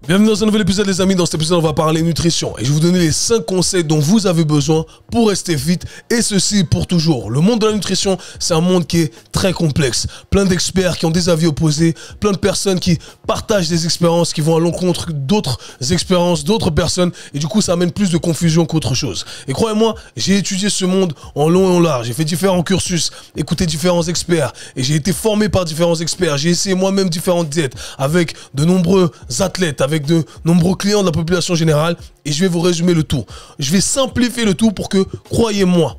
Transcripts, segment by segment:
Bienvenue dans un nouvel épisode les amis, dans cet épisode on va parler nutrition et je vais vous donner les 5 conseils dont vous avez besoin pour rester fit et ceci pour toujours. Le monde de la nutrition c'est un monde qui est très complexe, plein d'experts qui ont des avis opposés, plein de personnes qui partagent des expériences qui vont à l'encontre d'autres expériences, d'autres personnes et du coup ça amène plus de confusion qu'autre chose. Et croyez-moi, j'ai étudié ce monde en long et en large, j'ai fait différents cursus, écouté différents experts et j'ai été formé par différents experts, j'ai essayé moi-même différentes diètes avec de nombreux athlètes, avec de nombreux clients de la population générale et je vais vous résumer le tout. Je vais simplifier le tout pour que, croyez-moi,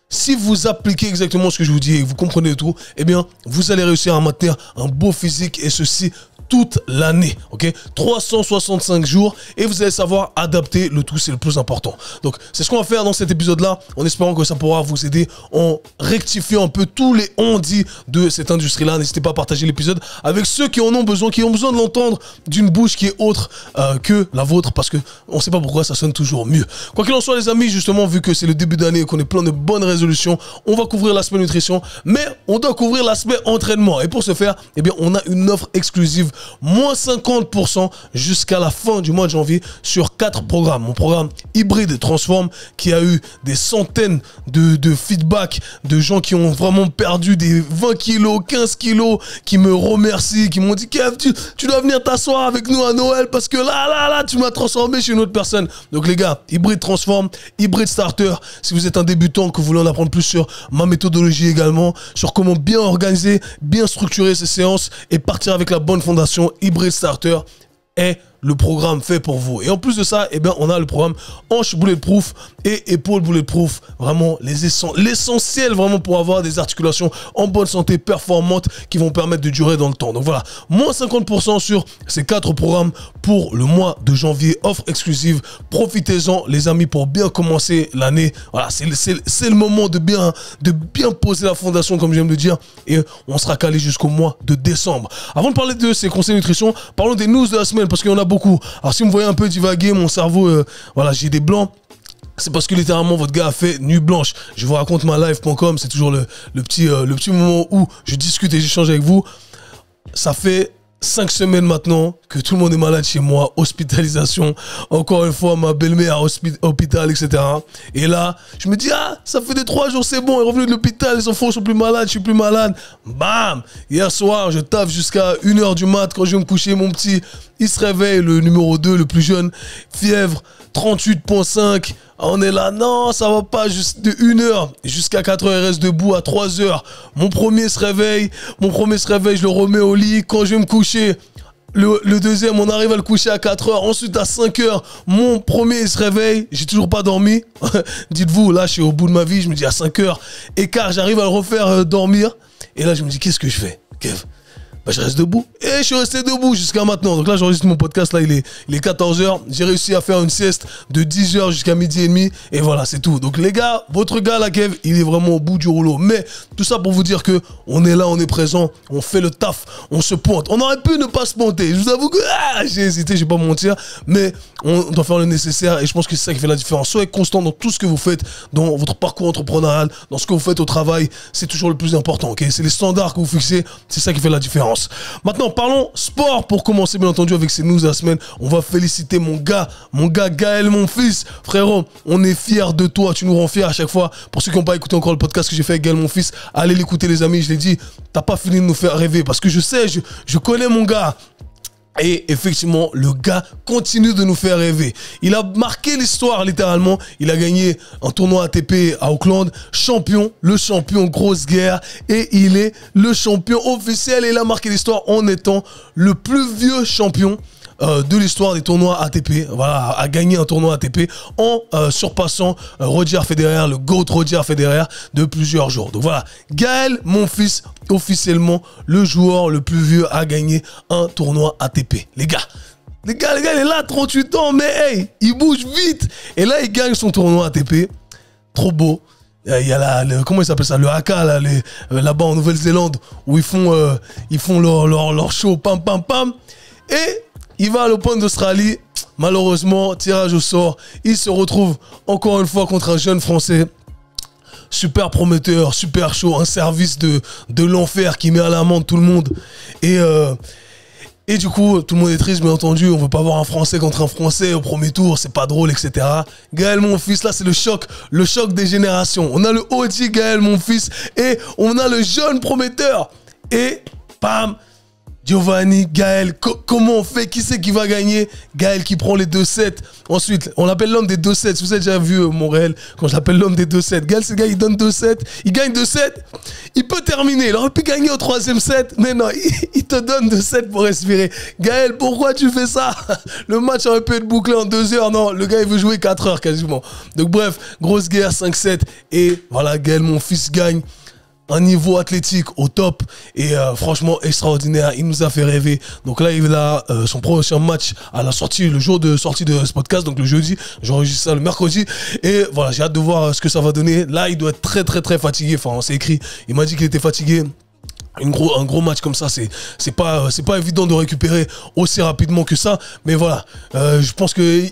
si vous appliquez exactement ce que je vous dis et que vous comprenez le tout, eh bien, vous allez réussir à maintenir un beau physique et ceci toute l'année, ok? 365 jours et vous allez savoir adapter le tout, c'est le plus important. Donc, c'est ce qu'on va faire dans cet épisode-là, en espérant que ça pourra vous aider en rectifiant un peu tous les on-dit de cette industrie-là. N'hésitez pas à partager l'épisode avec ceux qui en ont besoin, qui ont besoin de l'entendre d'une bouche qui est autre que la vôtre, parce que on sait pas pourquoi ça sonne toujours mieux. Quoi qu'il en soit, les amis, justement, vu que c'est le début d'année et qu'on est plein de bonnes résolutions, on va couvrir l'aspect nutrition, mais on doit couvrir l'aspect entraînement. Et pour ce faire, eh bien, on a une offre exclusive moins 50% jusqu'à la fin du mois de janvier sur 4 programmes. Mon programme hybride Transform qui a eu des centaines de feedbacks de gens qui ont vraiment perdu des 20 kilos, 15 kilos, qui me remercient, qui m'ont dit Kev, tu dois venir t'asseoir avec nous à Noël parce que là, tu m'as transformé chez une autre personne. Donc les gars, hybride Transform, hybride Starter, si vous êtes un débutant, que vous voulez en apprendre plus sur ma méthodologie également, sur comment bien organiser, bien structurer ces séances et partir avec la bonne fondation, Hybrid Starter est le programme fait pour vous. Et en plus de ça, eh bien, on a le programme hanche bulletproof et épaule bulletproof. Vraiment, l'essentiel vraiment pour avoir des articulations en bonne santé, performantes, qui vont permettre de durer dans le temps. Donc voilà, moins 50% sur ces 4 programmes pour le mois de janvier. Offre exclusive. Profitez-en, les amis, pour bien commencer l'année. Voilà, c'est le moment de bien poser la fondation, comme j'aime le dire. Et on sera calé jusqu'au mois de décembre. Avant de parler de ces conseils nutrition, parlons des news de la semaine, parce qu'il y en a beaucoup. Alors si vous me voyez un peu divaguer, mon cerveau, voilà, j'ai des blancs. C'est parce que littéralement votre gars a fait nuit blanche. Je vous raconte ma live.com, c'est toujours le petit moment où je discute et j'échange avec vous. Ça fait 5 semaines maintenant que tout le monde est malade chez moi, hospitalisation, encore une fois ma belle-mère à hôpital, etc. Et là, je me dis, ça fait 3 jours, c'est bon, elle est revenue de l'hôpital, les enfants sont plus malades, je suis plus malade. Bam! Hier soir, je taffe jusqu'à 1 h du mat, quand je vais me coucher, mon petit, il se réveille, le numéro 2, le plus jeune, fièvre, 38,5. On est là, non, ça va pas, juste de 1 h jusqu'à 4 h, il reste debout à 3 h. Mon premier se réveille, je le remets au lit. Quand je vais me coucher, le deuxième, on arrive à le coucher à 4 h. Ensuite, à 5 h, mon premier il se réveille, j'ai toujours pas dormi. Dites-vous, là, je suis au bout de ma vie, je me dis à 5 h, écart, j'arrive à le refaire dormir. Et là, je me dis, qu'est-ce que je fais, Kev? Je reste debout. Et je suis resté debout jusqu'à maintenant. Donc là, j'enregistre mon podcast. Là, il est 14 h. J'ai réussi à faire une sieste de 10 h jusqu'à midi et demi. Et voilà, c'est tout. Donc les gars, votre gars, là, Kev, il est vraiment au bout du rouleau. Mais tout ça pour vous dire que on est là, on est présent, on fait le taf, on se pointe. On aurait pu ne pas se pointer. Je vous avoue que j'ai hésité, je vais pas mentir. Mais on doit faire le nécessaire. Et je pense que c'est ça qui fait la différence. Soyez constant dans tout ce que vous faites, dans votre parcours entrepreneurial, dans ce que vous faites au travail. C'est toujours le plus important. Ok, c'est les standards que vous fixez. C'est ça qui fait la différence. Maintenant, parlons sport pour commencer, bien entendu, avec ces news de la semaine. On va féliciter mon gars Gaël, mon fils. Frérot, on est fiers de toi. Tu nous rends fiers à chaque fois. Pour ceux qui n'ont pas écouté encore le podcast que j'ai fait avec Gaël, mon fils, allez l'écouter, les amis. Je l'ai dit, t'as pas fini de nous faire rêver parce que je sais, je connais mon gars. Et effectivement, le gars continue de nous faire rêver. Il a marqué l'histoire, littéralement. Il a gagné un tournoi ATP à Auckland. Le champion, grosse guerre. Et il est le champion officiel. Et il a marqué l'histoire en étant le plus vieux champion de l'histoire des tournois ATP. Voilà, a gagné un tournoi ATP en surpassant Roger Federer, le GOAT Roger Federer, de plusieurs jours. Donc voilà, Gaël, mon fils, officiellement le joueur le plus vieux à gagner un tournoi ATP. Les gars, il est là, 38 ans, mais hey, il bouge vite. Et là, il gagne son tournoi ATP. Trop beau. Il y a comment il s'appelle ça, le haka là-bas en Nouvelle-Zélande, où ils font leur show, pam pam pam. Et il va à l'Open d'Australie. Malheureusement, tirage au sort. Il se retrouve encore une fois contre un jeune Français. Super prometteur, super chaud, un service de l'enfer qui met à l'amende tout le monde. Et Et du coup, tout le monde est triste, bien entendu. On veut pas voir un Français contre un Français au premier tour, c'est pas drôle, etc. Gaël, mon fils, là, c'est le choc des générations. On a le OG Gaël, mon fils, et on a le jeune prometteur. Et, bam, Giovanni, Gaël, comment on fait? Qui c'est qui va gagner? Gaël qui prend les 2-7. Ensuite, on l'appelle l'homme des 2-7. Si vous avez déjà vu mon réel, quand je l'appelle l'homme des 2-7. Gaël, c'est le gars, il donne 2-7. Il gagne 2-7. Il peut terminer. Il aurait pu gagner au 3e set. Mais non, il te donne 2-7 pour respirer. Gaël, pourquoi tu fais ça? Le match aurait pu être bouclé en 2 heures. Non, le gars, il veut jouer 4 heures quasiment. Donc bref, grosse guerre, 5-7. Et voilà, Gaël, mon fils, gagne. Un niveau athlétique au top et franchement extraordinaire, il nous a fait rêver. Donc là il a son prochain match à la sortie, le jour de sortie de ce podcast, donc le jeudi, j'enregistre ça le mercredi et voilà, j'ai hâte de voir ce que ça va donner. Là il doit être très fatigué, enfin on s'est écrit, il m'a dit qu'il était fatigué. Un gros match comme ça, c'est pas évident de récupérer aussi rapidement que ça, mais voilà, je pense que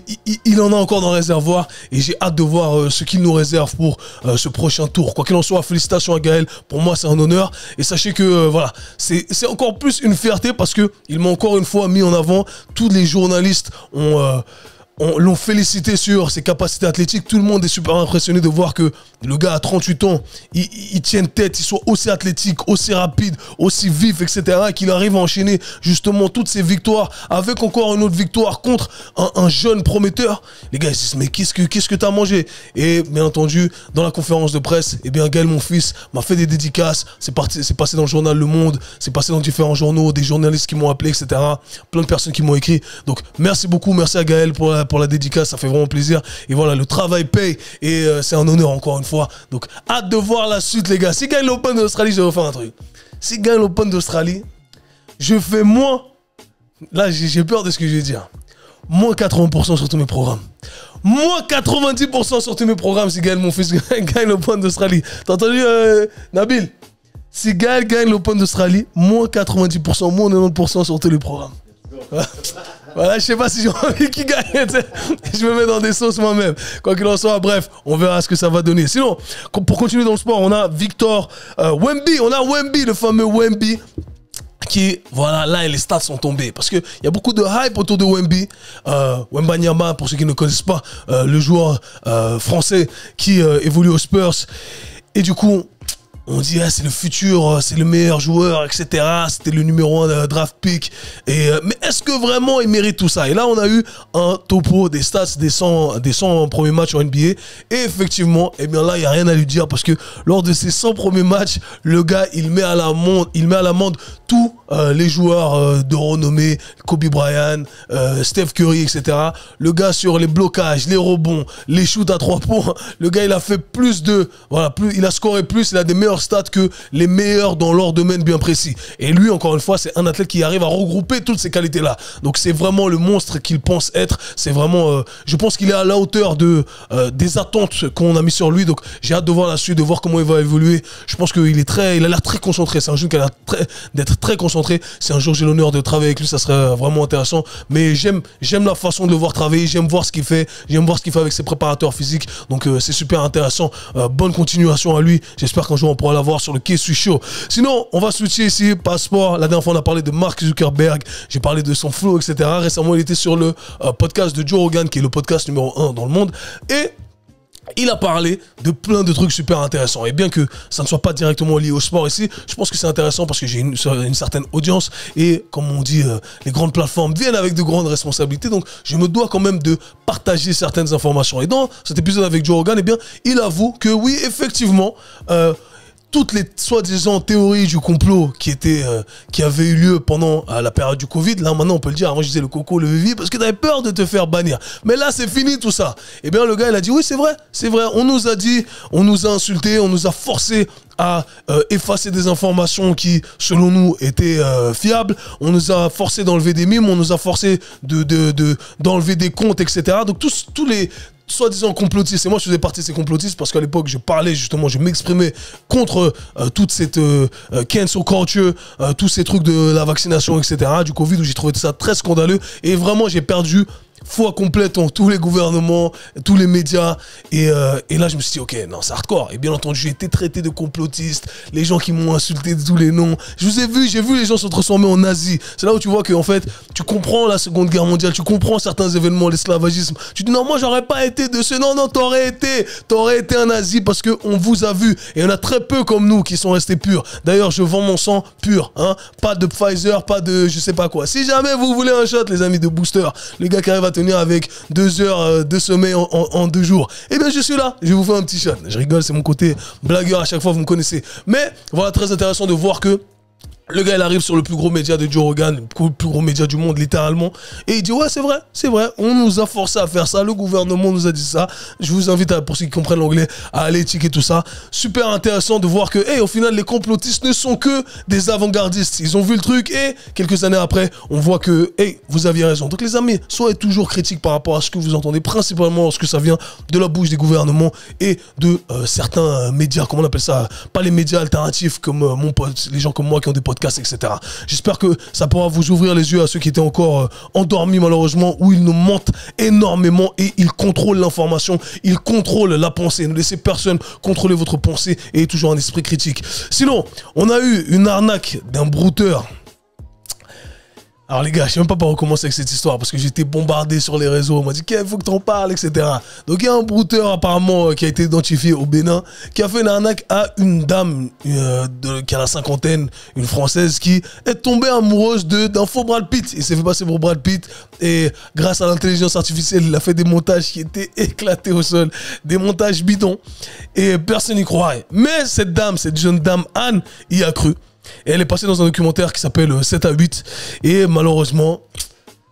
il en a encore dans le réservoir et j'ai hâte de voir ce qu'il nous réserve pour ce prochain tour. Quoi qu'il en soit, félicitations à Gaël, pour moi c'est un honneur et sachez que voilà, c'est encore plus une fierté parce que il m'a encore une fois mis en avant. Tous les journalistes l'ont félicité sur ses capacités athlétiques. Tout le monde est super impressionné de voir que le gars à 38 ans, il tient tête, il soit aussi athlétique, aussi rapide, aussi vif, etc. Et qu'il arrive à enchaîner justement toutes ces victoires avec encore une autre victoire contre un jeune prometteur. Les gars ils se disent mais qu'est-ce que t'as mangé? Et bien entendu, dans la conférence de presse, eh bien Gaël mon fils m'a fait des dédicaces. C'est passé dans le journal Le Monde, c'est passé dans différents journaux, des journalistes qui m'ont appelé, etc. Plein de personnes qui m'ont écrit. Donc merci beaucoup, merci à Gaël pour la dédicace, ça fait vraiment plaisir. Et voilà, le travail paye et c'est un honneur encore une fois. Donc hâte de voir la suite les gars. Si gagne l'Open d'Australie, je vais refaire un truc. Si gagne l'Open d'Australie, je fais moins. Là j'ai peur de ce que je vais dire. Moins 80% sur tous mes programmes. Moins 90% sur tous mes programmes si Gaël mon fils gagne l'Open d'Australie. T'as entendu Nabil? Si Gaël gagne l'Open d'Australie, moins 90%, moins 90% sur tous les programmes. Voilà, je sais pas si j'ai envie qu'il gagne. Je me mets dans des sauces moi-même. Quoi qu'il en soit, bref, on verra ce que ça va donner. Sinon, pour continuer dans le sport, on a Victor Wemby. On a Wemby, le fameux Wemby. Qui, voilà, là, les stats sont tombés. Parce qu'il y a beaucoup de hype autour de Wemby. Wembanyama, pour ceux qui ne connaissent pas, le joueur français qui évolue aux Spurs. Et du coup, on dit c'est le futur, c'est le meilleur joueur, etc. C'était le numéro 1 draft pick. Mais est-ce que vraiment il mérite tout ça? Et là, on a eu un topo des stats des 100 premiers matchs en NBA. Et effectivement, eh bien là, il n'y a rien à lui dire parce que lors de ces 100 premiers matchs, le gars, il met à l'amende tous les joueurs de renommée, Kobe Bryant, Steph Curry, etc. Le gars sur les blocages, les rebonds, les shoots à 3 points, le gars, il a fait il a scoré plus, il a des meilleurs stats que les meilleurs dans leur domaine bien précis. Et lui, encore une fois, c'est un athlète qui arrive à regrouper toutes ces qualités-là. Donc c'est vraiment le monstre qu'il pense être. C'est vraiment, je pense qu'il est à la hauteur des attentes qu'on a mis sur lui. Donc j'ai hâte de voir la suite, de voir comment il va évoluer. Je pense qu'il a l'air très concentré. C'est un jeune qui a l'air d'être très concentré. Si un jour j'ai l'honneur de travailler avec lui, ça serait vraiment intéressant. Mais j'aime la façon de le voir travailler. J'aime voir ce qu'il fait. J'aime voir ce qu'il fait avec ses préparateurs physiques. Donc c'est super intéressant. Bonne continuation à lui. J'espère qu'un jour on pourra l'avoir sur le quai Show. Sinon, on va switcher ici, passeport. La dernière fois, on a parlé de Mark Zuckerberg. J'ai parlé de son flow, etc. Récemment, il était sur le podcast de Joe Rogan, qui est le podcast numéro 1 dans le monde. Et il a parlé de plein de trucs super intéressants. Et bien que ça ne soit pas directement lié au sport ici, je pense que c'est intéressant parce que j'ai une certaine audience. Et comme on dit, les grandes plateformes viennent avec de grandes responsabilités. Donc, je me dois quand même de partager certaines informations. Et dans cet épisode avec Joe Rogan, eh bien, il avoue que oui, effectivement, toutes les soi-disant théories du complot qui avaient eu lieu pendant la période du Covid, là maintenant on peut le dire, avant je disais le coco, le vivi, parce que t'avais peur de te faire bannir. Mais là c'est fini tout ça. Et bien le gars il a dit oui c'est vrai, on nous a dit, on nous a insultés, on nous a forcé à effacer des informations qui, selon nous, étaient fiables. On nous a forcé d'enlever des mimes, on nous a forcé d'enlever des comptes, etc. Donc tous les soi-disant complotistes, et moi je faisais partie de ces complotistes parce qu'à l'époque je parlais justement, je m'exprimais contre toute cette cancel culture, tous ces trucs de la vaccination, etc., du Covid, où j'ai trouvé ça très scandaleux et vraiment j'ai perdu foi complète en tous les gouvernements, tous les médias. Et là, je me suis dit, ok, non, c'est hardcore. Et bien entendu, j'ai été traité de complotiste. Les gens qui m'ont insulté de tous les noms. J'ai vu les gens se transformer en nazis. C'est là où tu vois que, en fait, tu comprends la Seconde Guerre mondiale, tu comprends certains événements, l'esclavagisme. Tu dis, non, moi, j'aurais pas été de ce. Non, t'aurais été un nazi parce qu'on vous a vu. Et il y en a très peu comme nous qui sont restés purs. D'ailleurs, je vends mon sang pur. Hein. Pas de Pfizer, pas de je sais pas quoi. Si jamais vous voulez un shot, les amis de Booster, les gars qui arrivent à tenir avec 2 heures de sommeil en 2 jours, eh bien je suis là, je vais vous faire un petit shot. Je rigole, c'est mon côté blagueur à chaque fois, vous me connaissez. Mais voilà, très intéressant de voir que le gars, il arrive sur le plus gros média de Joe Rogan, le plus gros média du monde, littéralement. Et il dit, ouais, c'est vrai. On nous a forcé à faire ça. Le gouvernement nous a dit ça. Je vous invite, pour ceux qui comprennent l'anglais, à aller checker tout ça. Super intéressant de voir que, hey, au final, les complotistes ne sont que des avant-gardistes. Ils ont vu le truc et quelques années après, on voit que, hey, vous aviez raison. Donc, les amis, soyez toujours critiques par rapport à ce que vous entendez, principalement lorsque ça vient de la bouche des gouvernements et de certains médias, comment on appelle ça? Pas les médias alternatifs comme mon pote, les gens comme moi qui ont des podcasts, etc. J'espère que ça pourra vous ouvrir les yeux à ceux qui étaient encore endormis malheureusement, où ils nous mentent énormément et ils contrôlent l'information, ils contrôlent la pensée. Ne laissez personne contrôler votre pensée et ayez toujours un esprit critique. Sinon, on a eu une arnaque d'un brouteur. Alors les gars, je sais même pas par où commencer avec cette histoire parce que j'ai été bombardé sur les réseaux. On m'a dit qu'il faut que t'en parles, etc. Donc il y a un brouteur apparemment qui a été identifié au Bénin qui a fait une arnaque à une dame qui a la cinquantaine, une Française qui est tombée amoureuse d'un faux Brad Pitt. Il s'est fait passer pour Brad Pitt et grâce à l'intelligence artificielle, il a fait des montages qui étaient éclatés au sol, des montages bidons et personne n'y croirait. Mais cette jeune dame Anne y a cru. Et elle est passée dans un documentaire qui s'appelle 7 à 8. Et malheureusement,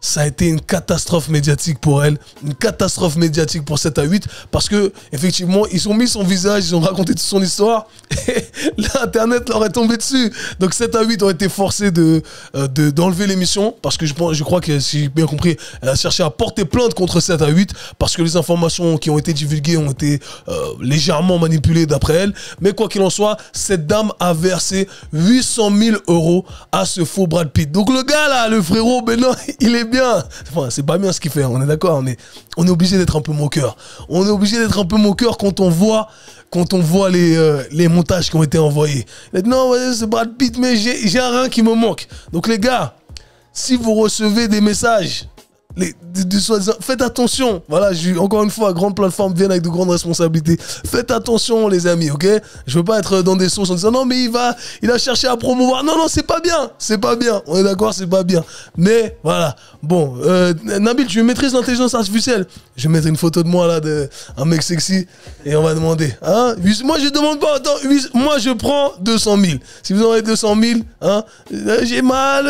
ça a été une catastrophe médiatique pour elle. Une catastrophe médiatique pour 7 à 8. Parce que, effectivement, ils ont mis son visage, ils ont raconté toute son histoire. Et l'Internet leur est tombé dessus. Donc 7 à 8 ont été forcés d'enlever l'émission. Parce que je crois que, si j'ai bien compris, elle a cherché à porter plainte contre 7 à 8. Parce que les informations qui ont été divulguées ont été légèrement manipulées d'après elle. Mais quoi qu'il en soit, cette dame a versé 800 000 € à ce faux Brad Pitt. Donc le gars là, le frérot, ben non, il est bien. Enfin, c'est pas bien ce qu'il fait, on est d'accord, on est obligé d'être un peu moqueur. On est obligé d'être un peu moqueur quand on voit les montages qui ont été envoyés. Il dit, non, c'est Brad Pitt, mais j'ai un rein qui me manque. Donc les gars, si vous recevez des messages, faites attention. Voilà, encore une fois, grandes plateformes viennent avec de grandes responsabilités. Faites attention, les amis, ok? Je veux pas être dans des sources en disant non, mais il a cherché à promouvoir. Non, c'est pas bien. C'est pas bien. On est d'accord, c'est pas bien. Mais voilà. Bon, Nabil, tu maîtrises l'intelligence artificielle. Je vais mettre une photo de moi là, un mec sexy, et on va demander. Hein? Moi, je demande pas. Attends, moi, je prends 200 000. Si vous en avez 200 000, hein, j'ai mal,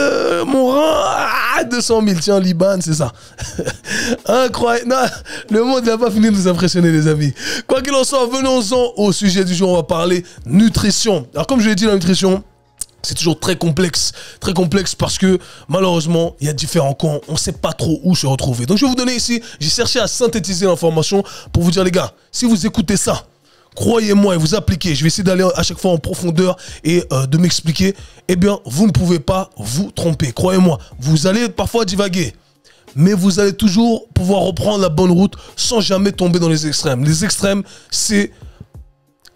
mon rein, 200 000. Tiens, Liban, c'est ça. Incroyable. Non, le monde n'a pas fini de nous impressionner, les amis. Quoi qu'il en soit, venons-en au sujet du jour. On va parler nutrition. Alors, comme je l'ai dit, la nutrition, c'est toujours très complexe parce que malheureusement, il y a différents camps. On ne sait pas trop où se retrouver. Donc, je vais vous donner ici, j'ai cherché à synthétiser l'information pour vous dire, les gars, si vous écoutez ça, croyez-moi et vous appliquez, je vais essayer d'aller à chaque fois en profondeur et de m'expliquer, eh bien, vous ne pouvez pas vous tromper. Croyez-moi, vous allez parfois divaguer, mais vous allez toujours pouvoir reprendre la bonne route sans jamais tomber dans les extrêmes. Les extrêmes, c'est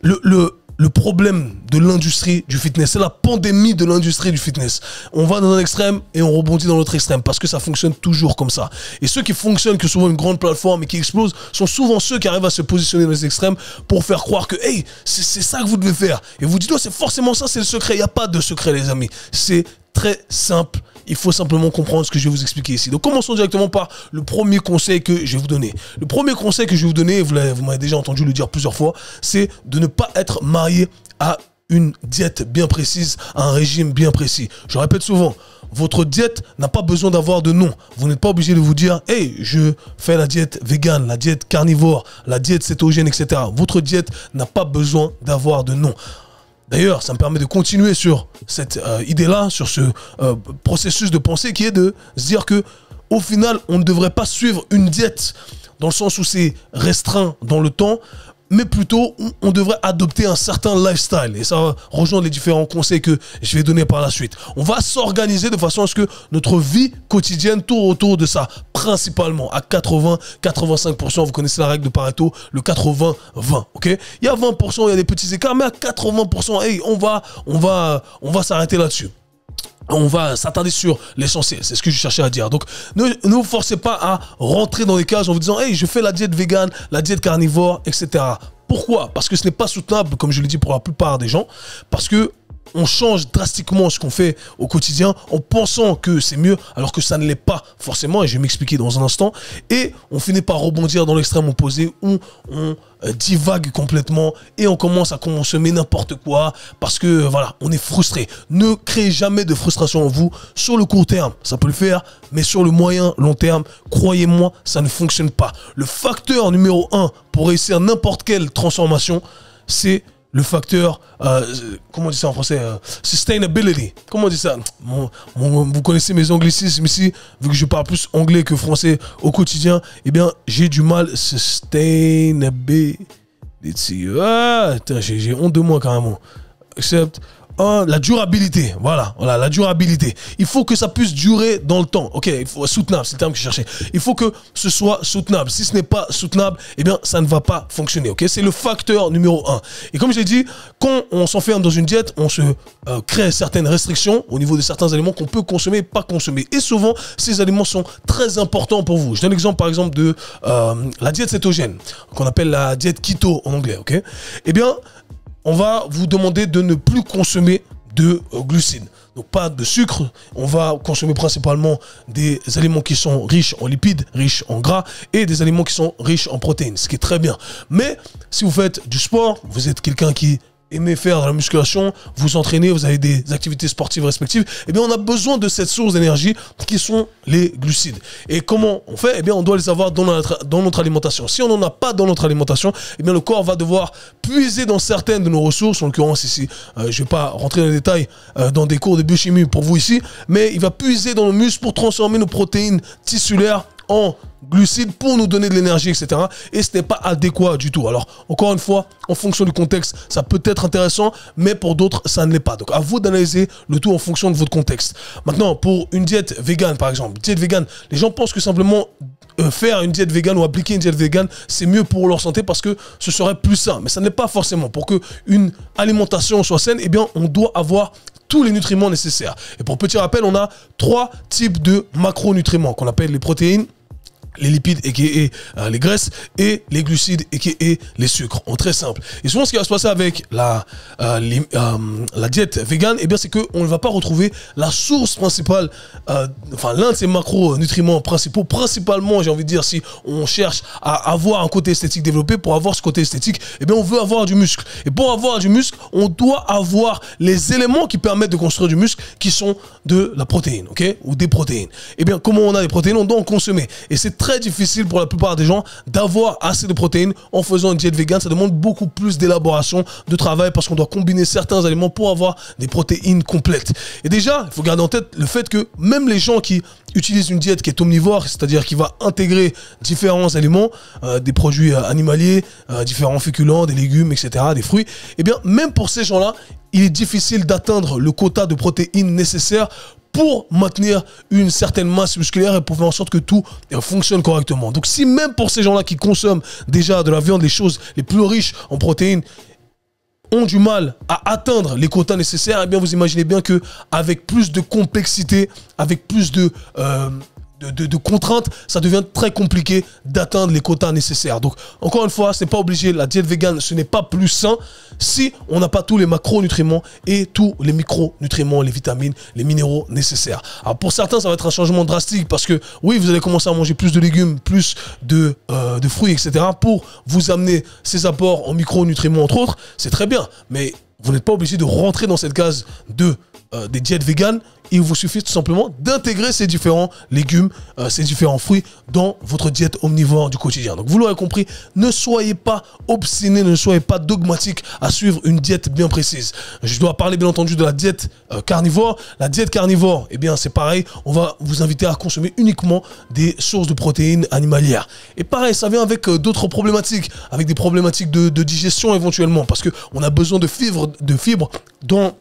le problème de l'industrie du fitness. C'est la pandémie de l'industrie du fitness. On va dans un extrême et on rebondit dans l'autre extrême parce que ça fonctionne toujours comme ça. Et ceux qui fonctionnent, que souvent une grande plateforme et qui explosent, sont souvent ceux qui arrivent à se positionner dans les extrêmes pour faire croire que hey, c'est ça que vous devez faire. Et vous dites, oh, c'est forcément ça, c'est le secret. Il n'y a pas de secret, les amis. C'est très simple. Il faut simplement comprendre ce que je vais vous expliquer ici. Donc, commençons directement par le premier conseil que je vais vous donner. Le premier conseil que je vais vous donner, vous m'avez déjà entendu le dire plusieurs fois, c'est de ne pas être marié à une diète bien précise, à un régime bien précis. Je répète souvent, votre diète n'a pas besoin d'avoir de nom. Vous n'êtes pas obligé de vous dire, hey, je fais la diète végane, la diète carnivore, la diète cétogène, etc. Votre diète n'a pas besoin d'avoir de nom. D'ailleurs, ça me permet de continuer sur cette idée-là, sur ce processus de pensée qui est de se dire que, au final, on ne devrait pas suivre une diète dans le sens où c'est restreint dans le temps, mais plutôt on devrait adopter un certain lifestyle. Et ça rejoint les différents conseils que je vais donner par la suite. On va s'organiser de façon à ce que notre vie quotidienne tourne autour de ça, principalement à 80-85%. Vous connaissez la règle de Pareto, le 80-20. Ok, il y a 20%, il y a des petits écarts, mais à 80%, hey, on va s'arrêter là-dessus. On va s'attarder sur l'essentiel, c'est ce que je cherchais à dire. Donc, ne vous forcez pas à rentrer dans les cases en vous disant « Hey, je fais la diète végane, la diète carnivore, etc. » Pourquoi? Parce que ce n'est pas soutenable, comme je l'ai dit pour la plupart des gens, parce que on change drastiquement ce qu'on fait au quotidien en pensant que c'est mieux alors que ça ne l'est pas forcément, et je vais m'expliquer dans un instant, et on finit par rebondir dans l'extrême opposé où on divague complètement et on commence à consommer n'importe quoi parce que voilà, on est frustré. Ne créez jamais de frustration en vous sur le court terme, ça peut le faire, mais sur le moyen long terme, croyez-moi, ça ne fonctionne pas. Le facteur numéro 1 pour réussir n'importe quelle transformation, c'est le facteur, comment on dit ça en français, sustainability. Comment on dit ça? Vous connaissez mes anglicismes ici, vu que je parle plus anglais que français au quotidien, eh bien, j'ai du mal. Sustainability. Ah, j'ai honte de moi carrément. Except la durabilité, voilà, la durabilité. Il faut que ça puisse durer dans le temps. Ok, il faut soutenable, c'est le terme que je cherchais. Il faut que ce soit soutenable. Si ce n'est pas soutenable, eh bien, ça ne va pas fonctionner. Ok, c'est le facteur numéro 1. Et comme j'ai dit, quand on s'enferme dans une diète, on se crée certaines restrictions au niveau de certains aliments qu'on peut consommer et pas consommer. Et souvent, ces aliments sont très importants pour vous. Je donne l'exemple, par exemple, de la diète cétogène, qu'on appelle la diète keto en anglais. Ok, eh bien, on va vous demander de ne plus consommer de glucides. Donc pas de sucre, on va consommer principalement des aliments qui sont riches en lipides, riches en gras et des aliments qui sont riches en protéines, ce qui est très bien. Mais si vous faites du sport, vous êtes quelqu'un qui aimez faire de la musculation, vous entraînez, vous avez des activités sportives respectives, eh bien on a besoin de cette source d'énergie qui sont les glucides. Et comment on fait? Eh bien on doit les avoir dans notre alimentation. Si on n'en a pas dans notre alimentation, eh bien le corps va devoir puiser dans certaines de nos ressources, en l'occurrence ici, je ne vais pas rentrer dans les détails dans des cours de biochimie pour vous ici, mais il va puiser dans nos muscles pour transformer nos protéines tissulaires en glucides pour nous donner de l'énergie, etc. Et ce n'est pas adéquat du tout. Alors, encore une fois, en fonction du contexte, ça peut être intéressant, mais pour d'autres, ça ne l'est pas. Donc, à vous d'analyser le tout en fonction de votre contexte. Maintenant, pour une diète végane, par exemple, diète végane, les gens pensent que simplement faire une diète végane ou appliquer une diète végane, c'est mieux pour leur santé parce que ce serait plus sain. Mais ça n'est pas forcément. Pour qu'une alimentation soit saine, eh bien, on doit avoir tous les nutriments nécessaires. Et pour petit rappel, on a 3 types de macronutriments qu'on appelle les protéines, les lipides a.k.a. les graisses et les glucides et les sucres, en très simple. Et souvent ce qui va se passer avec la diète végane, eh bien c'est qu'on ne va pas retrouver la source principale, enfin l'un de ces macronutriments principaux, principalement j'ai envie de dire si on cherche à avoir un côté esthétique développé. Pour avoir ce côté esthétique, eh bien on veut avoir du muscle. Et pour avoir du muscle, on doit avoir les éléments qui permettent de construire du muscle, qui sont de la protéine, ok, ou des protéines. Eh bien comment on a des protéines? On doit en consommer. Et c'est très difficile pour la plupart des gens d'avoir assez de protéines en faisant une diète végane. Ça demande beaucoup plus d'élaboration, de travail, parce qu'on doit combiner certains aliments pour avoir des protéines complètes. Et déjà, il faut garder en tête le fait que même les gens qui utilisent une diète qui est omnivore, c'est-à-dire qui va intégrer différents aliments, des produits animaliers, différents féculents, des légumes, etc., des fruits, et bien même pour ces gens-là, il est difficile d'atteindre le quota de protéines nécessaires pour maintenir une certaine masse musculaire et pour faire en sorte que tout fonctionne correctement. Donc si même pour ces gens-là qui consomment déjà de la viande, les choses les plus riches en protéines, ont du mal à atteindre les quotas nécessaires, eh bien vous imaginez bien que avec plus de complexité, avec plus de contraintes, ça devient très compliqué d'atteindre les quotas nécessaires. Donc, encore une fois, ce n'est pas obligé. La diète végane, ce n'est pas plus sain si on n'a pas tous les macronutriments et tous les micronutriments, les vitamines, les minéraux nécessaires. Alors, pour certains, ça va être un changement drastique parce que, oui, vous allez commencer à manger plus de légumes, plus de fruits, etc. pour vous amener ces apports en micronutriments, entre autres. C'est très bien, mais vous n'êtes pas obligé de rentrer dans cette case de des diètes véganes, il vous suffit tout simplement d'intégrer ces différents légumes, ces différents fruits dans votre diète omnivore du quotidien. Donc vous l'aurez compris, ne soyez pas obstinés, ne soyez pas dogmatiques à suivre une diète bien précise. Je dois parler bien entendu de la diète carnivore. La diète carnivore, eh bien c'est pareil, on va vous inviter à consommer uniquement des sources de protéines animalières. Et pareil, ça vient avec d'autres problématiques, avec des problématiques de digestion éventuellement, parce qu'on a besoin de fibres dans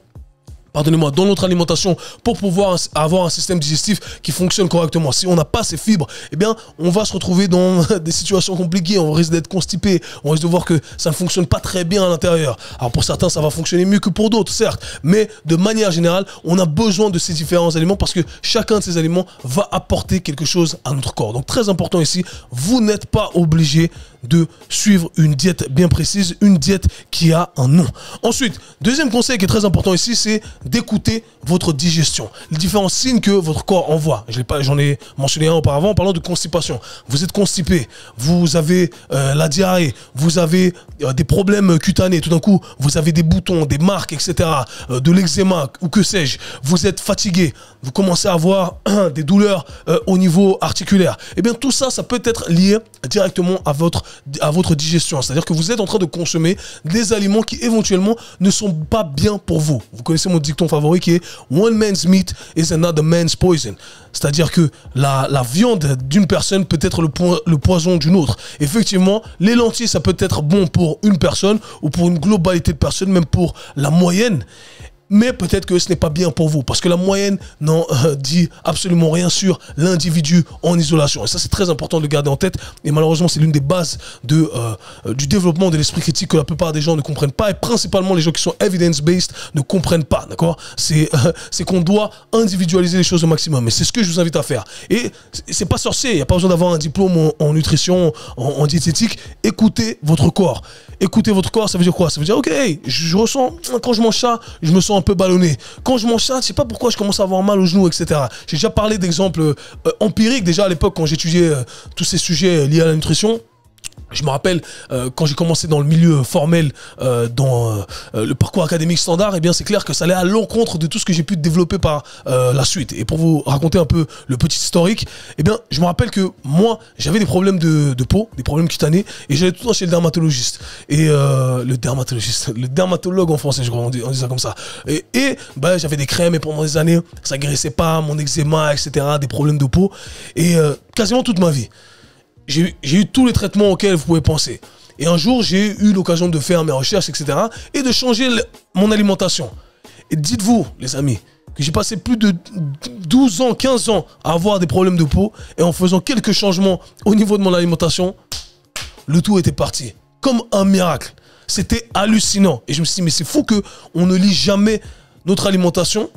notre alimentation pour pouvoir avoir un système digestif qui fonctionne correctement. Si on n'a pas ces fibres, eh bien, on va se retrouver dans des situations compliquées. On risque d'être constipé. On risque de voir que ça ne fonctionne pas très bien à l'intérieur. Alors, pour certains, ça va fonctionner mieux que pour d'autres, certes. Mais de manière générale, on a besoin de ces différents aliments parce que chacun de ces aliments va apporter quelque chose à notre corps. Donc, très important ici, vous n'êtes pas obligé de suivre une diète bien précise, une diète qui a un nom. Ensuite, deuxième conseil qui est très important ici, c'est d'écouter votre digestion. Les différents signes que votre corps envoie. J'en ai mentionné un auparavant en parlant de constipation. Vous êtes constipé, vous avez la diarrhée, vous avez des problèmes cutanés, tout d'un coup, vous avez des boutons, des marques, etc., de l'eczéma ou que sais-je. Vous êtes fatigué, vous commencez à avoir des douleurs au niveau articulaire. Eh bien, tout ça, ça peut être lié directement à votre digestion. C'est-à-dire que vous êtes en train de consommer des aliments qui éventuellement ne sont pas bien pour vous. Vous connaissez mon dicton favori qui est « One man's meat is another man's poison ». C'est-à-dire que la viande d'une personne peut être le poison d'une autre. Effectivement, les lentilles, ça peut être bon pour une personne ou pour une globalité de personnes, même pour la moyenne. Mais peut-être que ce n'est pas bien pour vous parce que la moyenne n'en dit absolument rien sur l'individu en isolation. Et ça, c'est très important de le garder en tête. Et malheureusement, c'est l'une des bases du développement de l'esprit critique que la plupart des gens ne comprennent pas. Et principalement, les gens qui sont evidence-based ne comprennent pas. D'accord ? C'est qu'on doit individualiser les choses au maximum. Et c'est ce que je vous invite à faire. Et c'est pas sorcier. Il n'y a pas besoin d'avoir un diplôme en nutrition, en diététique. Écoutez votre corps. Écoutez votre corps, ça veut dire quoi? Ça veut dire, ok, je ressens, quand je mange ça, je me sens un peu ballonné. Quand je mange ça, je sais pas pourquoi je commence à avoir mal aux genoux, etc. J'ai déjà parlé d'exemples empiriques, déjà à l'époque, quand j'étudiais tous ces sujets liés à la nutrition. Je me rappelle, quand j'ai commencé dans le milieu formel, dans le parcours académique standard, eh bien c'est clair que ça allait à l'encontre de tout ce que j'ai pu développer par la suite. Et pour vous raconter un peu le petit historique, eh bien je me rappelle que moi, j'avais des problèmes de peau, des problèmes cutanés, et j'allais tout le temps chez le dermatologiste. Et le dermatologue en français, je crois, on dit ça comme ça. Et bah, j'avais des crèmes, et pendant des années, ça guérissait pas, mon eczéma, etc., des problèmes de peau. Et quasiment toute ma vie. J'ai eu tous les traitements auxquels vous pouvez penser. Et un jour, j'ai eu l'occasion de faire mes recherches, etc. et de changer mon alimentation. Et dites-vous, les amis, que j'ai passé plus de 12 ans, 15 ans à avoir des problèmes de peau. Et en faisant quelques changements au niveau de mon alimentation, le tout était parti. Comme un miracle. C'était hallucinant. Et je me suis dit, mais c'est fou qu'on ne lit jamais notre alimentation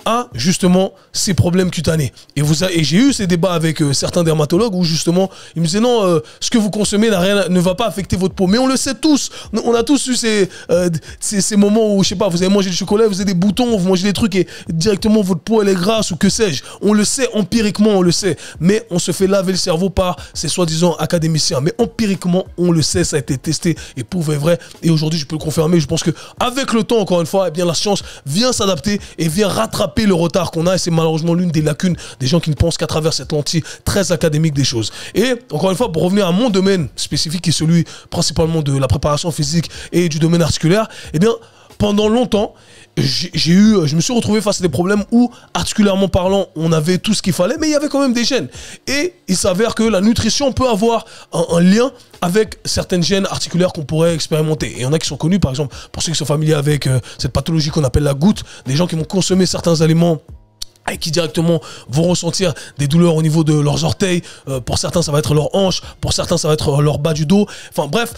à justement ces problèmes cutanés. Et j'ai eu ces débats avec certains dermatologues où justement ils me disaient non, ce que vous consommez ne va pas affecter votre peau. Mais on le sait tous, on a tous eu ces moments où je sais pas, vous avez mangé du chocolat, vous avez des boutons, vous mangez des trucs et directement votre peau elle est grasse ou que sais-je. On le sait empiriquement, on le sait, mais on se fait laver le cerveau par ces soi-disant académiciens. Mais empiriquement on le sait, ça a été testé et prouvé vrai. Et aujourd'hui je peux le confirmer. Je pense que avec le temps, encore une fois, eh bien la science vient s'adapter et vient rattraper le retard qu'on a, et c'est malheureusement l'une des lacunes des gens qui ne pensent qu'à travers cette lentille très académique des choses. Et encore une fois, pour revenir à mon domaine spécifique qui est celui principalement de la préparation physique et du domaine articulaire, eh bien pendant longtemps, je me suis retrouvé face à des problèmes où, articulairement parlant, on avait tout ce qu'il fallait, mais il y avait quand même des gènes. Et il s'avère que la nutrition peut avoir un lien avec certaines gènes articulaires qu'on pourrait expérimenter. Et il y en a qui sont connus, par exemple, pour ceux qui sont familiers avec cette pathologie qu'on appelle la goutte, des gens qui vont consommer certains aliments et qui directement vont ressentir des douleurs au niveau de leurs orteils. Pour certains, ça va être leur hanche. Pour certains, ça va être leur bas du dos. Enfin bref,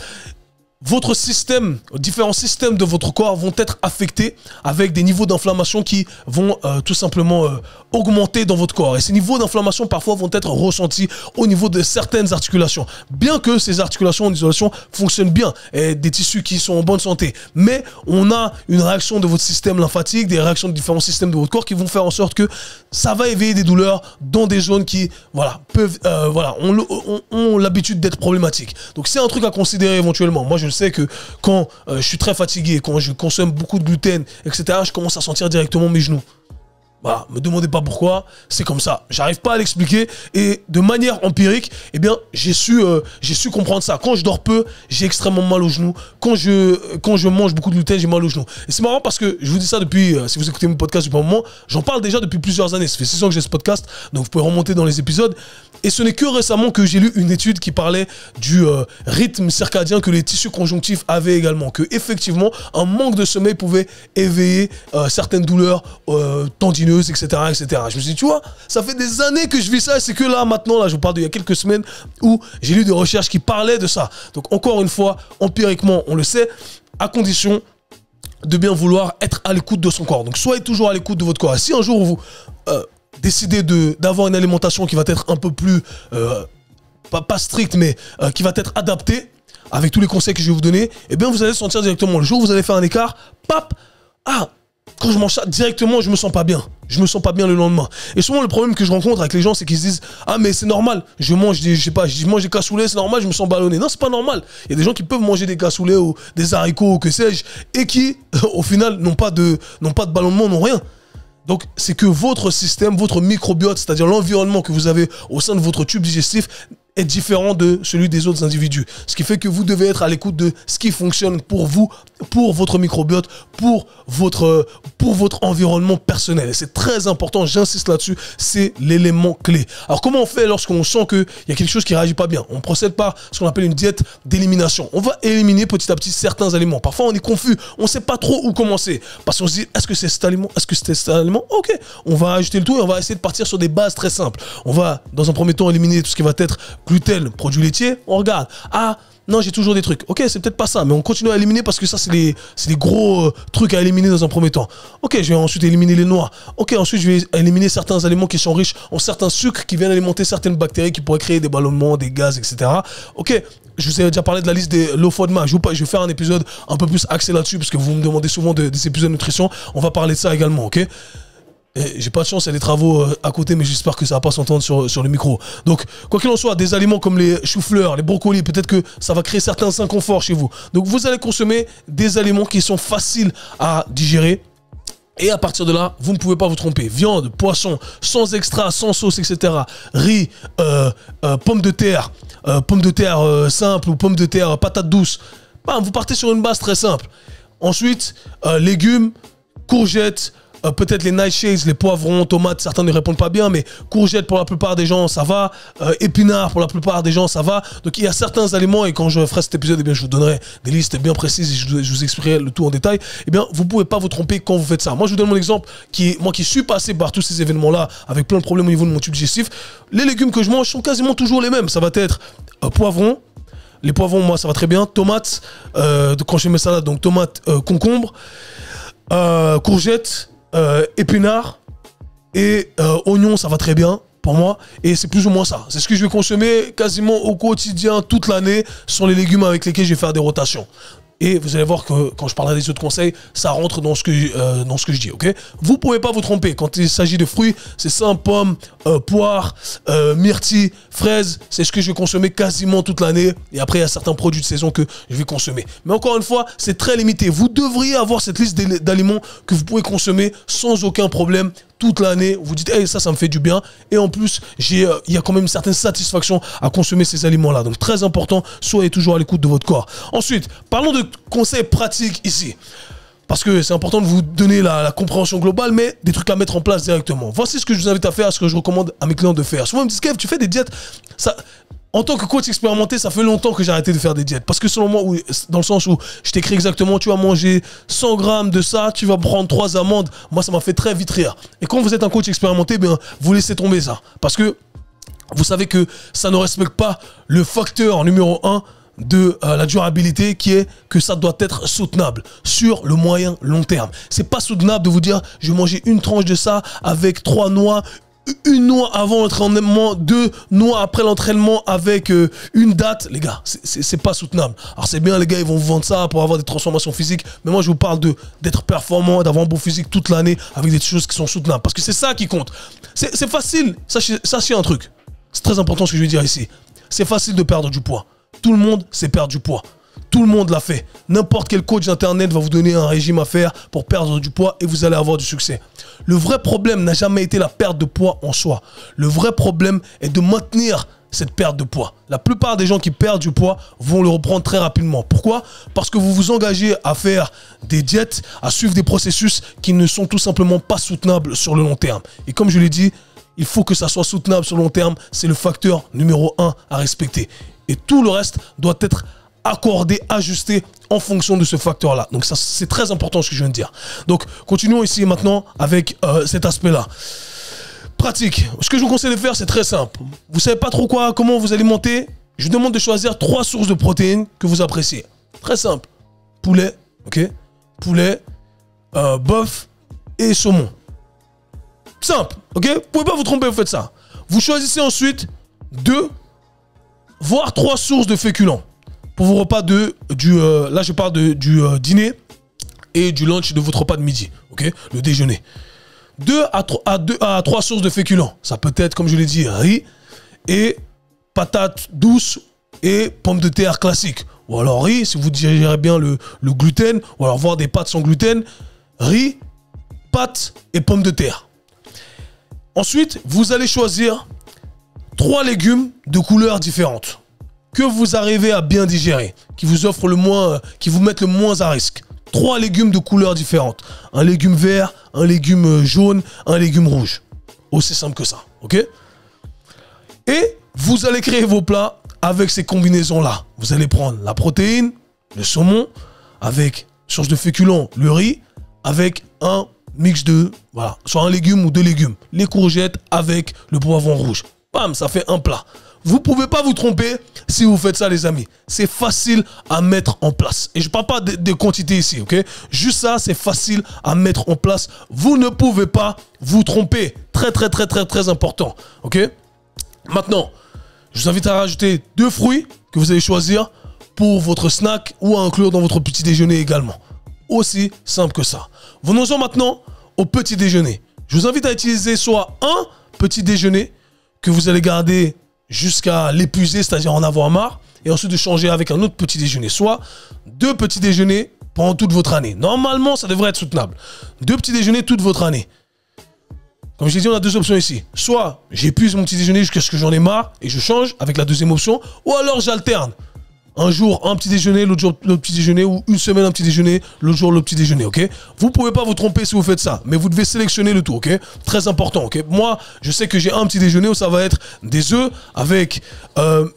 votre système, différents systèmes de votre corps vont être affectés avec des niveaux d'inflammation qui vont tout simplement augmenter dans votre corps. Et ces niveaux d'inflammation parfois vont être ressentis au niveau de certaines articulations. Bien que ces articulations en isolation fonctionnent bien, et des tissus qui sont en bonne santé. Mais on a une réaction de votre système lymphatique, des réactions de différents systèmes de votre corps qui vont faire en sorte que ça va éveiller des douleurs dans des zones qui, voilà, ont l'habitude d'être problématiques. Donc c'est un truc à considérer éventuellement. Moi, je je sais que quand je suis très fatigué, quand je consomme beaucoup de gluten, etc., je commence à sentir directement mes genoux. Voilà, me demandez pas pourquoi, c'est comme ça. J'arrive pas à l'expliquer et de manière empirique, eh bien, j'ai su comprendre ça. Quand je dors peu, j'ai extrêmement mal aux genoux. Quand je mange beaucoup de gluten, j'ai mal aux genoux. Et c'est marrant parce que je vous dis ça depuis, si vous écoutez mon podcast depuis un moment, j'en parle déjà depuis plusieurs années. Ça fait 6 ans que j'ai ce podcast, donc vous pouvez remonter dans les épisodes. Et ce n'est que récemment que j'ai lu une étude qui parlait du rythme circadien que les tissus conjonctifs avaient également. Que effectivement, un manque de sommeil pouvait éveiller certaines douleurs tendineuses, etc., etc. Je me suis dit, tu vois, ça fait des années que je vis ça et c'est que là, maintenant, là, je vous parle d'il y a quelques semaines où j'ai lu des recherches qui parlaient de ça. Donc, encore une fois, empiriquement, on le sait, à condition de bien vouloir être à l'écoute de son corps. Donc, soyez toujours à l'écoute de votre corps. Et si un jour vous décidez d'avoir une alimentation qui va être un peu plus, pas stricte, mais qui va être adaptée, avec tous les conseils que je vais vous donner, eh bien, vous allez sentir directement. Le jour où vous allez faire un écart, pap, quand je mange ça, directement, je me sens pas bien. Je me sens pas bien le lendemain. Et souvent, le problème que je rencontre avec les gens, c'est qu'ils se disent, ah, mais c'est normal. Je mange des, je sais pas, je mange des cassoulets, c'est normal, je me sens ballonné. Non, c'est pas normal. Il y a des gens qui peuvent manger des cassoulets ou des haricots ou que sais-je, et qui, au final, n'ont pas de ballonnement, n'ont rien. Donc, c'est que votre système, votre microbiote, c'est-à-dire l'environnement que vous avez au sein de votre tube digestif, est différent de celui des autres individus. Ce qui fait que vous devez être à l'écoute de ce qui fonctionne pour vous, pour votre microbiote, pour votre environnement personnel. Et c'est très important, j'insiste là-dessus, c'est l'élément clé. Alors comment on fait lorsqu'on sent qu'il y a quelque chose qui ne réagit pas bien? On procède par ce qu'on appelle une diète d'élimination. On va éliminer petit à petit certains aliments. Parfois on est confus, on ne sait pas trop où commencer. Parce qu'on se dit, est-ce que c'est cet aliment? Est-ce que c'est cet aliment? Ok, on va ajouter le tout et on va essayer de partir sur des bases très simples. On va, dans un premier temps, éliminer tout ce qui va être gluten, produits laitiers. On regarde, non, j'ai toujours des trucs. Ok, c'est peut-être pas ça, mais on continue à éliminer parce que ça, c'est les gros trucs à éliminer dans un premier temps. Ok, je vais ensuite éliminer les noix. Ok, ensuite, je vais éliminer certains aliments qui sont riches en certains sucres qui viennent alimenter certaines bactéries qui pourraient créer des ballonnements, des gaz, etc. Ok, je vous ai déjà parlé de la liste des low FODMAP. Je vais faire un épisode un peu plus axé là-dessus parce que vous me demandez souvent des épisodes de nutrition. On va parler de ça également, ok? J'ai pas de chance, il y a des travaux à côté, mais j'espère que ça va pas s'entendre sur le micro. Donc, quoi qu'il en soit, des aliments comme les choux-fleurs, les brocolis, peut-être que ça va créer certains inconforts chez vous. Donc, vous allez consommer des aliments qui sont faciles à digérer. Et à partir de là, vous ne pouvez pas vous tromper. Viande, poisson, sans extra, sans sauce, etc. Riz, pommes de terre simple ou pommes de terre, patates douces. Vous partez sur une base très simple. Ensuite, légumes, courgettes, peut-être les nightshades, les poivrons, tomates, certains ne répondent pas bien, mais courgettes pour la plupart des gens, ça va. Épinards pour la plupart des gens, ça va. Donc il y a certains aliments, et quand je ferai cet épisode, eh bien, je vous donnerai des listes bien précises et je vous expliquerai le tout en détail. Eh bien, vous ne pouvez pas vous tromper quand vous faites ça. Moi, je vous donne mon exemple, moi qui suis passé par tous ces événements-là, avec plein de problèmes au niveau de mon tube digestif. Les légumes que je mange sont quasiment toujours les mêmes. Ça va être poivrons. Les poivrons, moi, ça va très bien. Tomates, quand je fais mes salades, donc tomates, concombres, courgettes, épinards et oignons, ça va très bien pour moi. Et c'est plus ou moins ça. C'est ce que je vais consommer quasiment au quotidien, toute l'année, sont les légumes avec lesquels je vais faire des rotations. Et vous allez voir que quand je parlerai des autres conseils, ça rentre dans ce que je dis, ok? Vous pouvez pas vous tromper. Quand il s'agit de fruits, c'est simple, pommes, poires, myrtilles, fraises. C'est ce que je vais consommer quasiment toute l'année. Et après, il y a certains produits de saison que je vais consommer. Mais encore une fois, c'est très limité. Vous devriez avoir cette liste d'aliments que vous pouvez consommer sans aucun problème toute l'année. Vous dites, hey, ça me fait du bien. Et en plus, il y a quand même une certaine satisfaction à consommer ces aliments-là. Donc, très important, soyez toujours à l'écoute de votre corps. Ensuite, parlons de conseils pratiques ici. Parce que c'est important de vous donner la compréhension globale, mais des trucs à mettre en place directement. Voici ce que je vous invite à faire, ce que je recommande à mes clients de faire. Souvent, ils me disent, Kev, tu fais des diètes. En tant que coach expérimenté, ça fait longtemps que j'ai arrêté de faire des diètes. Parce que selon moi, dans le sens où je t'écris exactement, tu vas manger 100 grammes de ça, tu vas prendre 3 amandes. Moi, ça m'a fait très vite rire. Et quand vous êtes un coach expérimenté, vous laissez tomber ça. Parce que vous savez que ça ne respecte pas le facteur numéro 1 de la durabilité, qui est que ça doit être soutenable sur le moyen long terme. C'est pas soutenable de vous dire, je vais manger une tranche de ça avec 3 noix, une noix avant l'entraînement, 2 noix après l'entraînement avec une date. Les gars, c'est pas soutenable. Alors c'est bien, les gars, ils vont vous vendre ça pour avoir des transformations physiques, mais moi je vous parle d'être performant, d'avoir un beau physique toute l'année avec des choses qui sont soutenables, parce que c'est ça qui compte. C'est facile, sachez un truc, c'est très important ce que je vais dire ici. C'est facile de perdre du poids. Tout le monde sait perdre du poids. Tout Tout le monde l'a fait. N'importe quel coach d'internet va vous donner un régime à faire pour perdre du poids et vous allez avoir du succès. Le vrai problème n'a jamais été la perte de poids en soi. Le vrai problème est de maintenir cette perte de poids. La plupart des gens qui perdent du poids vont le reprendre très rapidement. Pourquoi? Parce que vous vous engagez à faire des diètes, à suivre des processus qui ne sont tout simplement pas soutenables sur le long terme. Et comme je l'ai dit, il faut que ça soit soutenable sur le long terme. C'est le facteur numéro 1 à respecter. Et tout le reste doit être accordé, ajusté en fonction de ce facteur-là. Donc ça, c'est très important ce que je viens de dire. Donc continuons ici maintenant avec cet aspect-là. Pratique. Ce que je vous conseille de faire, c'est très simple. Vous savez pas trop comment vous alimenter? Je vous demande de choisir 3 sources de protéines que vous appréciez. Très simple. Poulet, ok? Poulet, bœuf et saumon. Simple, ok? Vous pouvez pas vous tromper, vous faites ça. Vous choisissez ensuite 2, voire 3 sources de féculents pour vos repas là je parle du dîner et du lunch de votre repas de midi, ok? Le déjeuner. 2 à 3 sources de féculents. Ça peut être, comme je l'ai dit, riz et patates douces et pommes de terre classiques. Ou alors riz, si vous digérez bien le gluten, ou alors voir des pâtes sans gluten, riz, pâtes et pommes de terre. Ensuite, vous allez choisir 3 légumes de couleurs différentes que vous arrivez à bien digérer, qui vous offrent qui vous mettent le moins à risque. 3 légumes de couleurs différentes. Un légume vert, un légume jaune, un légume rouge. Aussi simple que ça, ok? Et vous allez créer vos plats avec ces combinaisons-là. Vous allez prendre la protéine, le saumon, avec source de féculents, le riz, avec un mix de, voilà, soit un légume ou 2 légumes. Les courgettes avec le poivron rouge. Bam, ça fait un plat. Vous ne pouvez pas vous tromper si vous faites ça, les amis. C'est facile à mettre en place. Et je ne parle pas de quantité ici, ok? Juste ça, c'est facile à mettre en place. Vous ne pouvez pas vous tromper. Très, très, très, très, très important, ok? Maintenant, je vous invite à rajouter 2 fruits que vous allez choisir pour votre snack ou à inclure dans votre petit déjeuner également. Aussi simple que ça. Venons-en maintenant au petit déjeuner. Je vous invite à utiliser soit un petit déjeuner que vous allez garder jusqu'à l'épuiser, c'est-à-dire en avoir marre, et ensuite de changer avec un autre petit déjeuner. Soit 2 petits déjeuners pendant toute votre année. Normalement, ça devrait être soutenable. 2 petits déjeuners toute votre année. Comme je l'ai dit, on a 2 options ici. Soit j'épuise mon petit déjeuner jusqu'à ce que j'en ai marre et je change avec la deuxième option, ou alors j'alterne. Un jour, un petit déjeuner, l'autre jour, l'autre petit déjeuner, ou une semaine, un petit déjeuner, l'autre jour, le petit déjeuner, ok? Vous ne pouvez pas vous tromper si vous faites ça, mais vous devez sélectionner le tout, ok? Très important, ok? Moi, je sais que j'ai un petit déjeuner où ça va être des œufs avec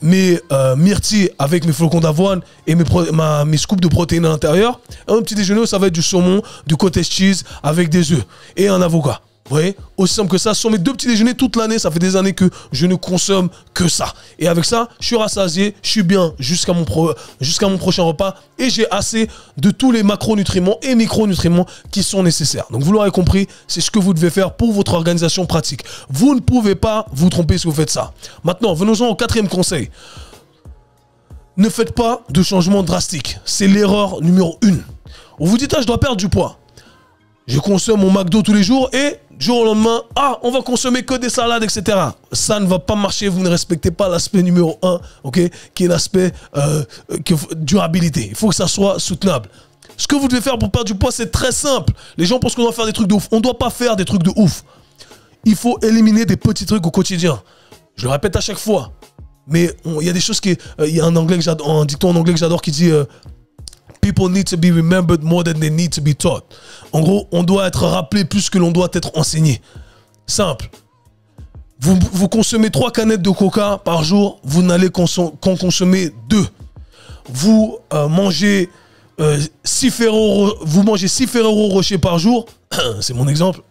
mes myrtilles, avec mes flocons d'avoine et mes scoops de protéines à l'intérieur. Un petit déjeuner où ça va être du saumon, du cottage cheese avec des œufs et un avocat. Vous voyez, aussi simple que ça. Ce sont mes 2 petits déjeuners toute l'année. Ça fait des années que je ne consomme que ça. Et avec ça, je suis rassasié, je suis bien jusqu'à mon prochain repas. Et j'ai assez de tous les macronutriments et micronutriments qui sont nécessaires. Donc vous l'aurez compris, c'est ce que vous devez faire pour votre organisation pratique. Vous ne pouvez pas vous tromper si vous faites ça. Maintenant, venons-en au 4e conseil. Ne faites pas de changements drastiques. C'est l'erreur numéro 1. On vous dit, ah, je dois perdre du poids. Je consomme mon McDo tous les jours et du jour au lendemain, ah, on va consommer que des salades, etc. Ça ne va pas marcher, vous ne respectez pas l'aspect numéro 1, ok, qui est l'aspect durabilité. Il faut que ça soit soutenable. Ce que vous devez faire pour perdre du poids, c'est très simple. Les gens pensent qu'on doit faire des trucs de ouf. On ne doit pas faire des trucs de ouf. Il faut éliminer des petits trucs au quotidien. Je le répète à chaque fois. Mais il y a des choses qui... Il y a un dicton en anglais que j'adore qui dit... People need to be remembered more than they need to be taught. En gros, on doit être rappelé plus que l'on doit être enseigné. Simple. Vous consommez 3 canettes de coca par jour, vous n'allez qu'en consommer 2. Vous mangez 6 Ferrero Rocher par jour, c'est mon exemple,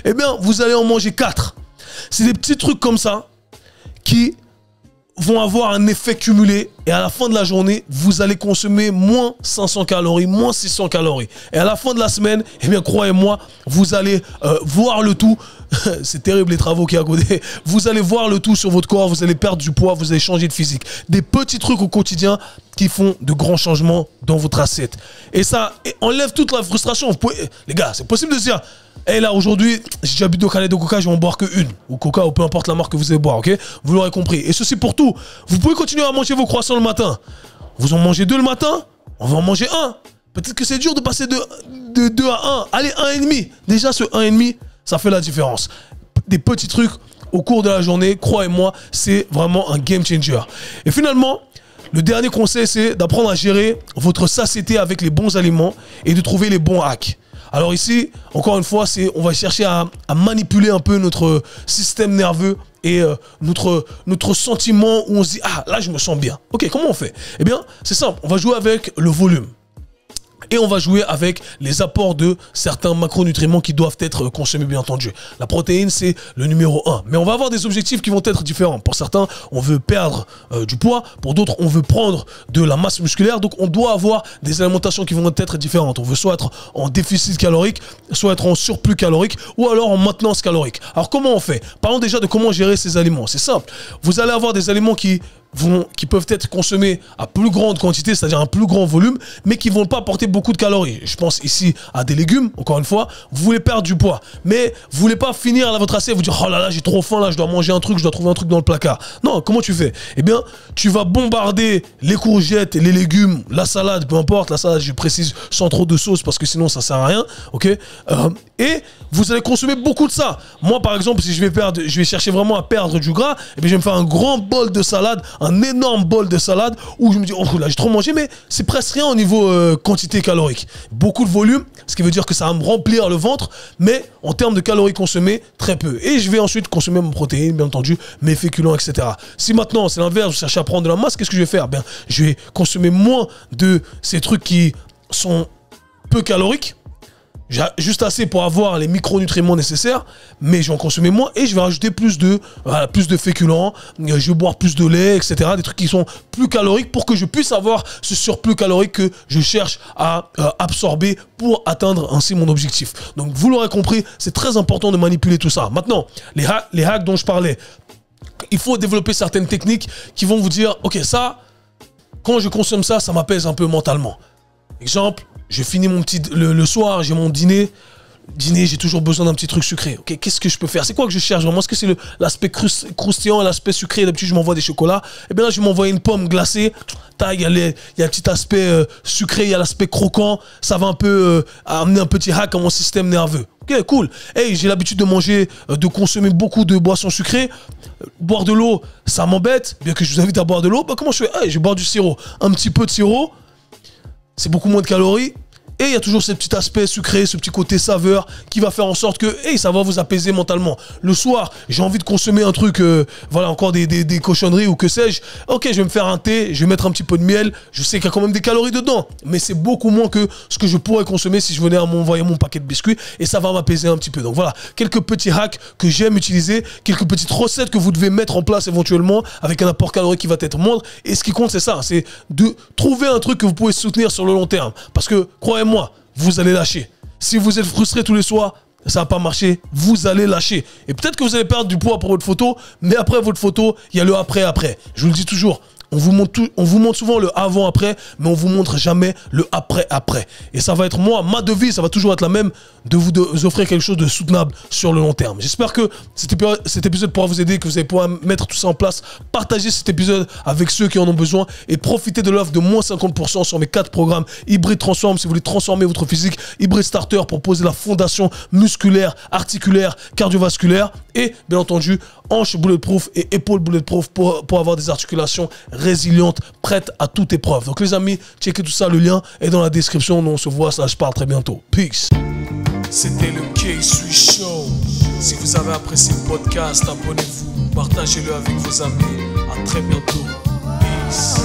eh bien, vous allez en manger 4. C'est des petits trucs comme ça qui vont avoir un effet cumulé et à la fin de la journée, vous allez consommer moins 500 calories, moins 600 calories. Et à la fin de la semaine, eh bien, croyez-moi, vous allez voir le tout. C'est terrible les travaux qu'il y a à côté. Vous allez voir le tout sur votre corps, vous allez perdre du poids, vous allez changer de physique. Des petits trucs au quotidien qui font de grands changements dans votre assiette. Et ça enlève toute la frustration. Les gars, c'est possible de se dire, hey là aujourd'hui, j'ai déjà bu 2 canettes de coca, je vais en boire que 1. Ou coca, ou peu importe la marque que vous allez boire, ok? Vous l'aurez compris. Et ceci pour tout. Vous pouvez continuer à manger vos croissants le matin. Vous en mangez 2 le matin, on va en manger un. Peut-être que c'est dur de passer de 2 à 1. Allez, 1,5. Déjà, ce 1,5, ça fait la différence. Des petits trucs au cours de la journée, croyez-moi, c'est vraiment un game changer. Et finalement, le dernier conseil, c'est d'apprendre à gérer votre satiété avec les bons aliments et de trouver les bons hacks. Alors ici, encore une fois, on va chercher à manipuler un peu notre système nerveux et notre sentiment où on se dit « Ah, là, je me sens bien. » Ok, comment on fait? Eh bien, c'est simple. On va jouer avec le volume. Et on va jouer avec les apports de certains macronutriments qui doivent être consommés, bien entendu. La protéine, c'est le numéro 1. Mais on va avoir des objectifs qui vont être différents. Pour certains, on veut perdre du poids. Pour d'autres, on veut prendre de la masse musculaire. Donc, on doit avoir des alimentations qui vont être différentes. On veut soit être en déficit calorique, soit être en surplus calorique, ou alors en maintenance calorique. Alors, comment on fait? Parlons déjà de comment gérer ces aliments. C'est simple. Vous allez avoir des aliments qui peuvent être consommés à plus grande quantité, c'est-à-dire un plus grand volume, mais qui ne vont pas apporter beaucoup de calories. Je pense ici à des légumes, encore une fois. Vous voulez perdre du poids, mais vous voulez pas finir à votre assiette et vous dire « Oh là là, j'ai trop faim, là, je dois manger un truc, je dois trouver un truc dans le placard. » Non, comment tu fais? Eh bien, tu vas bombarder les courgettes, les légumes, la salade, peu importe. La salade, je précise, sans trop de sauce, parce que sinon, ça sert à rien. Ok, et vous allez consommer beaucoup de ça. Moi, par exemple, si je vais chercher vraiment à perdre du gras, eh bien, je vais me faire un grand bol de salade, un énorme bol de salade où je me dis, oh là, j'ai trop mangé, mais c'est presque rien au niveau quantité calorique. Beaucoup de volume, ce qui veut dire que ça va me remplir le ventre, mais en termes de calories consommées, très peu. Et je vais ensuite consommer mon protéine, bien entendu, mes féculents, etc. Si maintenant, c'est l'inverse, je cherche à prendre de la masse, qu'est-ce que je vais faire? Ben, je vais consommer moins de ces trucs qui sont peu caloriques, juste assez pour avoir les micronutriments nécessaires, mais je vais en consommer moins et je vais rajouter plus de féculents, je vais boire plus de lait, etc. Des trucs qui sont plus caloriques pour que je puisse avoir ce surplus calorique que je cherche à absorber pour atteindre ainsi mon objectif. Donc vous l'aurez compris, c'est très important de manipuler tout ça. Maintenant, les hacks dont je parlais, il faut développer certaines techniques qui vont vous dire, ok, ça, quand je consomme ça, ça m'apaise un peu mentalement. Exemple, je finis le soir, j'ai mon dîner, j'ai toujours besoin d'un petit truc sucré. Ok, qu'est-ce que je peux faire? C'est quoi que je cherche vraiment? Est-ce que c'est l'aspect croustillant et l'aspect sucré? D'habitude, je m'envoie des chocolats. Et bien là, je vais m'envoyer une pomme glacée. Il y a un petit aspect sucré, il y a l'aspect croquant. Ça va un peu amener un petit hack à mon système nerveux. Ok, cool. Hey, j'ai l'habitude de manger, de consommer beaucoup de boissons sucrées. Boire de l'eau, ça m'embête. Bien que je vous invite à boire de l'eau. Bah, comment je fais? Hey, je vais boire du sirop. Un petit peu de sirop. C'est beaucoup moins de calories. Et il y a toujours ce petit aspect sucré, ce petit côté saveur qui va faire en sorte que hey, ça va vous apaiser mentalement. Le soir, j'ai envie de consommer un truc, voilà, encore des cochonneries ou que sais-je. Ok, je vais me faire un thé, je vais mettre un petit peu de miel. Je sais qu'il y a quand même des calories dedans, mais c'est beaucoup moins que ce que je pourrais consommer si je venais à m'envoyer mon paquet de biscuits et ça va m'apaiser un petit peu. Donc voilà, quelques petits hacks que j'aime utiliser, quelques petites recettes que vous devez mettre en place éventuellement avec un apport calorique qui va être moindre. Et ce qui compte, c'est ça, c'est de trouver un truc que vous pouvez soutenir sur le long terme. Parce que, croyez-moi, vous allez lâcher. Si vous êtes frustré tous les soirs, ça va pas marcher, vous allez lâcher. Et peut-être que vous allez perdre du poids pour votre photo, mais après votre photo, il y a le après-après. Je vous le dis toujours, on vous montre souvent le avant-après, mais on vous montre jamais le après-après. Et ça va être moi, ma devise, ça va toujours être la même, de vous offrir quelque chose de soutenable sur le long terme. J'espère que cet épisode pourra vous aider, que vous allez pouvoir mettre tout ça en place. Partagez cet épisode avec ceux qui en ont besoin et profitez de l'offre de moins 50% sur mes 4 programmes Hybrid Transform si vous voulez transformer votre physique, Hybrid Starter pour poser la fondation musculaire, articulaire, cardiovasculaire et bien entendu hanche bulletproof et épaules bulletproof pour avoir des articulations résilientes, prêtes à toute épreuve. Donc les amis, checkez tout ça, le lien est dans la description. Nous on se voit, ça je parle très bientôt. Peace. C'était le K-Swiss Show. Si vous avez apprécié le podcast, abonnez-vous, partagez-le avec vos amis. À très bientôt. Peace.